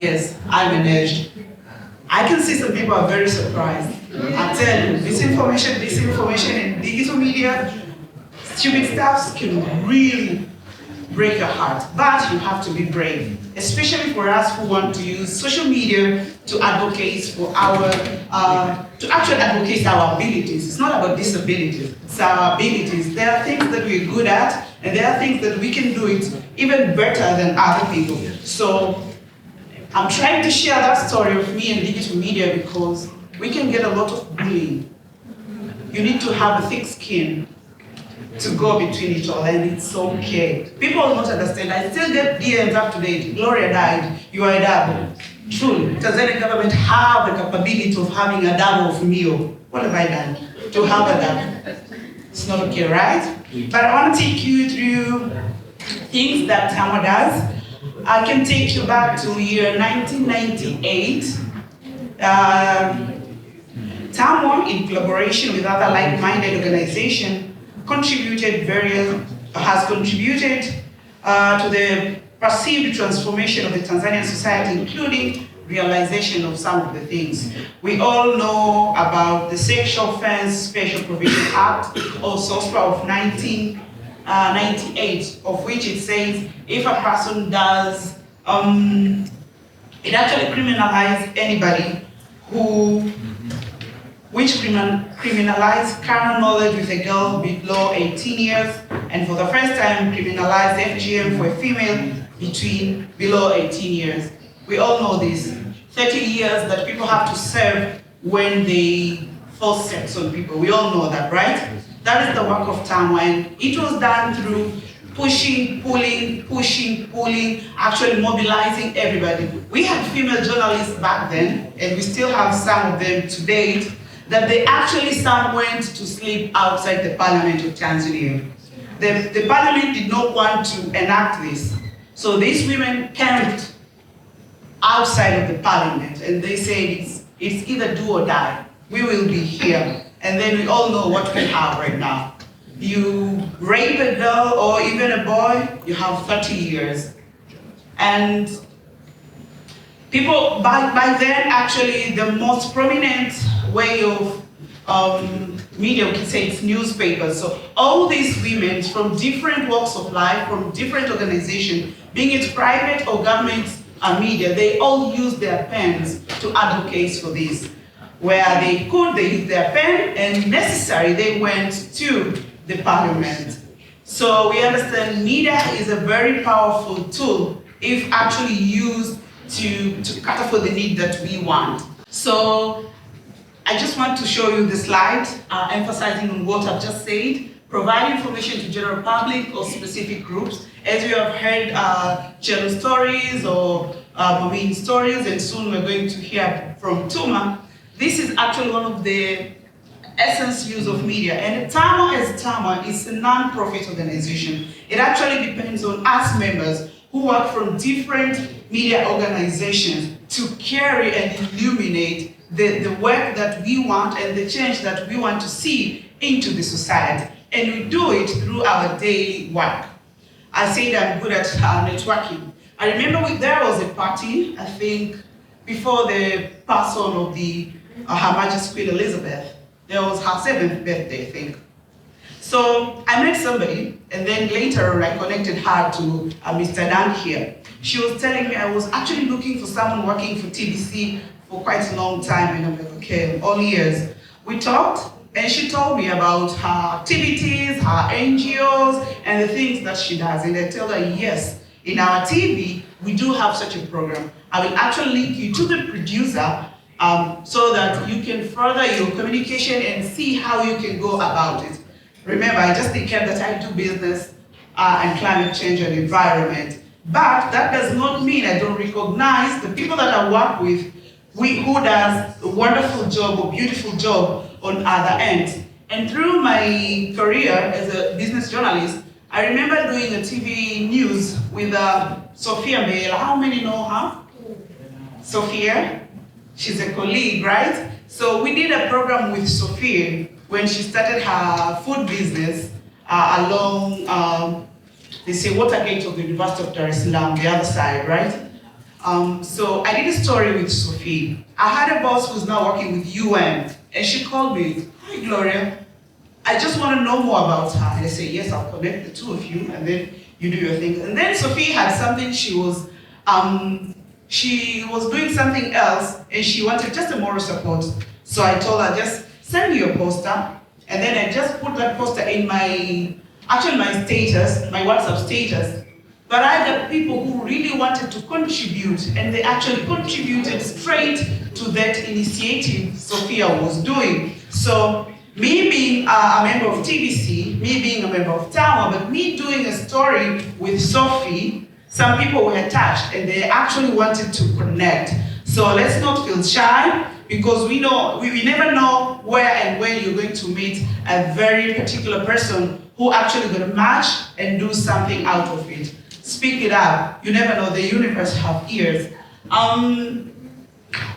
Yes, I managed. I can see some people are very surprised. I tell you, disinformation in digital media, stupid stuff can really break your heart. But you have to be brave, especially for us who want to use social media to advocate for our, to actually advocate our abilities. It's not about disabilities, it's our abilities. There are things that we're good at, and there are things that we can do it even better than other people. So I'm trying to share that story of me and digital media because we can get a lot of bullying. You need to have a thick skin to go between each other, and it's okay. People will not understand. I still get DMs up to date. Gloria died, you are a double. Truly, Tanzanian government have the capability of having a double of meal. What have I done to have a double? It's not okay, right? But I want to take you through things that Tuma does. I can take you back to year 1998. Tuma, in collaboration with other like-minded organizations, has contributed to the perceived transformation of the Tanzanian society, including realization of some of the things. We all know about the Sexual Offense Special Provision Act, or SOSPA of 1998, of which it says if a person does, it actually criminalizes anybody which criminalized carnal knowledge with a girl below 18 years, and for the first time criminalized FGM for a female below 18 years. We all know this. 30 years that people have to serve when they force sex on people. We all know that, right? That is the work of Tuma, and it was done through pushing, pulling, actually mobilizing everybody. We had female journalists back then, and we still have some of them to date, that they actually some went to sleep outside the parliament of Tanzania. The parliament did not want to enact this. So these women camped outside of the parliament, and they said it's either do or die. We will be here. And then we all know what we have right now. You rape a girl or even a boy, you have 30 years. And people, by then, actually, the most prominent way of media, we can say it's newspapers. So all these women from different walks of life, from different organizations, being it private or government media, they all use their pens to advocate for this. Where they could, they used their pen, and necessary, they went to the parliament. So we understand media is a very powerful tool if actually used to cater for the need that we want. So I just want to show you the slide, emphasizing on what I've just said, provide information to general public or specific groups. As you have heard Chelu stories or Mwamini stories, and soon we're going to hear from Tuma. This is actually one of the essence use of media. And Tuma as Tuma is a non-profit organization. It actually depends on us members who work from different media organizations to carry and illuminate the work that we want and the change that we want to see into the society. And we do it through our daily work. I said I'm good at networking. I remember there was a party, I think, before the passing of Her Majesty Queen Elizabeth. There was her 7th birthday, I think. So I met somebody, and then later I connected her to Mr. Dan here. She was telling me I was actually looking for someone working for TBC for quite a long time, and I'm like, okay, all years. We talked, and she told me about her activities, her NGOs, and the things that she does. And I told her, yes, in our TV, we do have such a program. I will actually link you to the producer so that you can further your communication and see how you can go about it. Remember, I just take care that I do business and climate change and environment. But that does not mean I don't recognize the people that I work with who does a wonderful job or beautiful job on other ends. And through my career as a business journalist, I remember doing a TV news with Sophia Mbela. How many know her? Sophia, she's a colleague, right? So we did a program with Sophia when she started her food business along, they say, Watergate of the University of Dar es Salaam, the other side, right? So I did a story with Sophie. I had a boss who's now working with UN, and she called me, "Hi Gloria, I just want to know more about her." And I said, "Yes, I'll connect the two of you, and then you do your thing." And then Sophie had something, she was doing something else, and she wanted just a moral support. So I told her, just send me your poster. And then I just put that poster in my status, my WhatsApp status. But I got people who really wanted to contribute, and they actually contributed straight to that initiative Sophia was doing. So me being a member of TBC, me being a member of Tama, but me doing a story with Sophie, some people were touched and they actually wanted to connect. So let's not feel shy, because we never know where and when you're going to meet a very particular person who actually going to match and do something out of it. Speak it up. You never know, the universe have ears.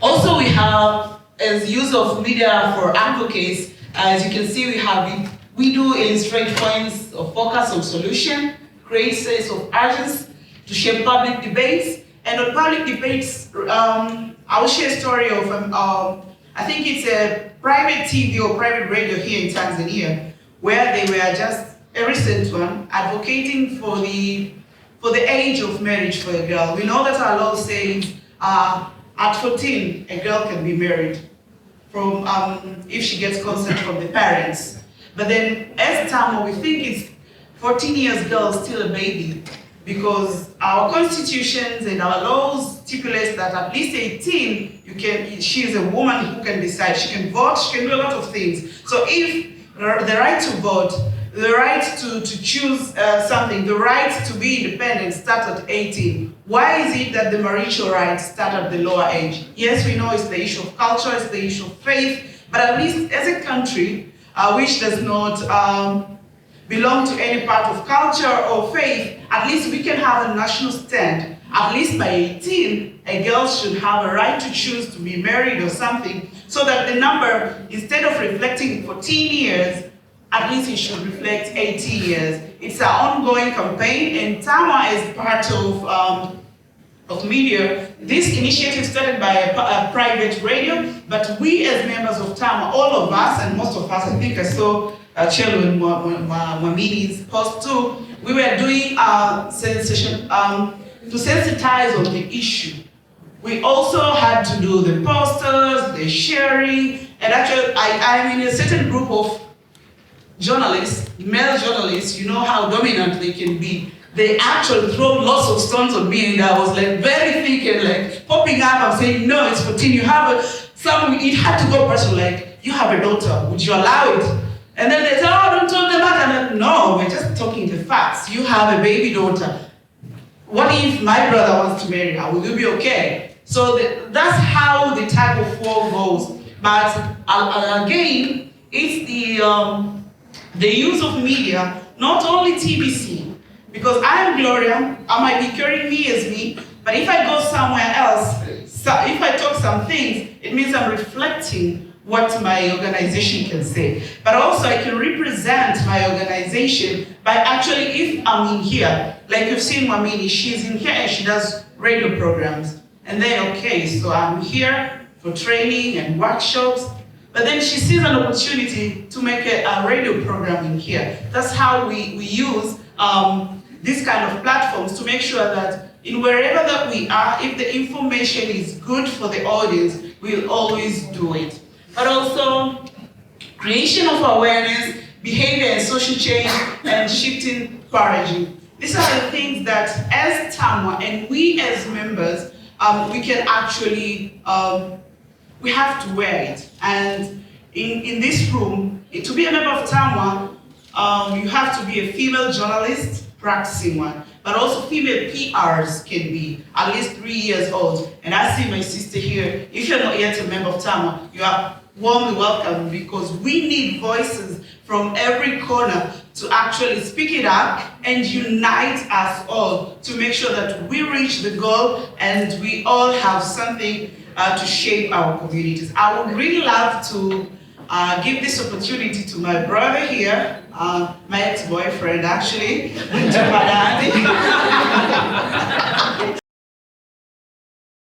Also we have, as use of media for advocacy, as you can see we do illustrate points of focus on solution, create sense of urgency to shape public debates. And on public debates, I will share a story of, I think it's a private TV or private radio here in Tanzania, where they were just a recent one, advocating for the age of marriage for a girl. We know that our law says at 14, a girl can be married from if she gets consent from the parents. But then as Tamo, we think it's 14 years girl still a baby, because our constitutions and our laws stipulate that at least 18, she is a woman who can decide. She can vote, she can do a lot of things. So if the right to vote, the right to choose something, the right to be independent start at 18, why is it that the marital rights start at the lower age? Yes, we know it's the issue of culture, it's the issue of faith, but at least as a country which does not belong to any part of culture or faith, at least we can have a national stand. At least by 18, a girl should have a right to choose to be married or something, so that the number, instead of reflecting 14 years, at least it should reflect 18 years. It's an ongoing campaign, and Tama is part of media. This initiative started by a private radio, but we as members of Tama, all of us, and most of us, I think I saw Chelu and Mwamini's post too, we were doing sensation to sensitize on the issue. We also had to do the posters, the sharing, and actually I'm in a certain group of journalists, male journalists, you know how dominant they can be. They actually throw lots of stones on me, and I was like very thick and like popping up and saying, no, it's 14, you have it had to go personal, like, you have a daughter, would you allow it? And then they say, oh, don't talk about that. And I'm like, no, we're just talking the facts. You have a baby daughter. What if my brother wants to marry her? Will you be okay? So that's how the tug of war goes. But again, it's the use of media, not only TBC, because I am Gloria, I might be carrying me as me, but if I go somewhere else, if I talk some things, it means I'm reflecting what my organization can say. But also I can represent my organization by actually, if I'm in here, like you've seen Mwamini, she's in here and she does radio programs. And then, okay, so I'm here for training and workshops, but then she sees an opportunity to make a radio program in here. That's how we use these kind of platforms to make sure that in wherever that we are, if the information is good for the audience, we'll always do it. But also, creation of awareness, behavior and social change, and shifting paradigm. These are the things that as Tama and we as members, we can actually, we have to wear it. And in this room, to be a member of Tama, you have to be a female journalist, practicing one, but also female PRs can be at least 3 years old. And I see my sister here. If you're not yet a member of Tama, you are warmly welcome, because we need voices from every corner to actually speak it up and unite us all to make sure that we reach the goal and we all have something to shape our communities. I would really love to give this opportunity to my brother here, my ex-boyfriend actually, Tuma Dandi.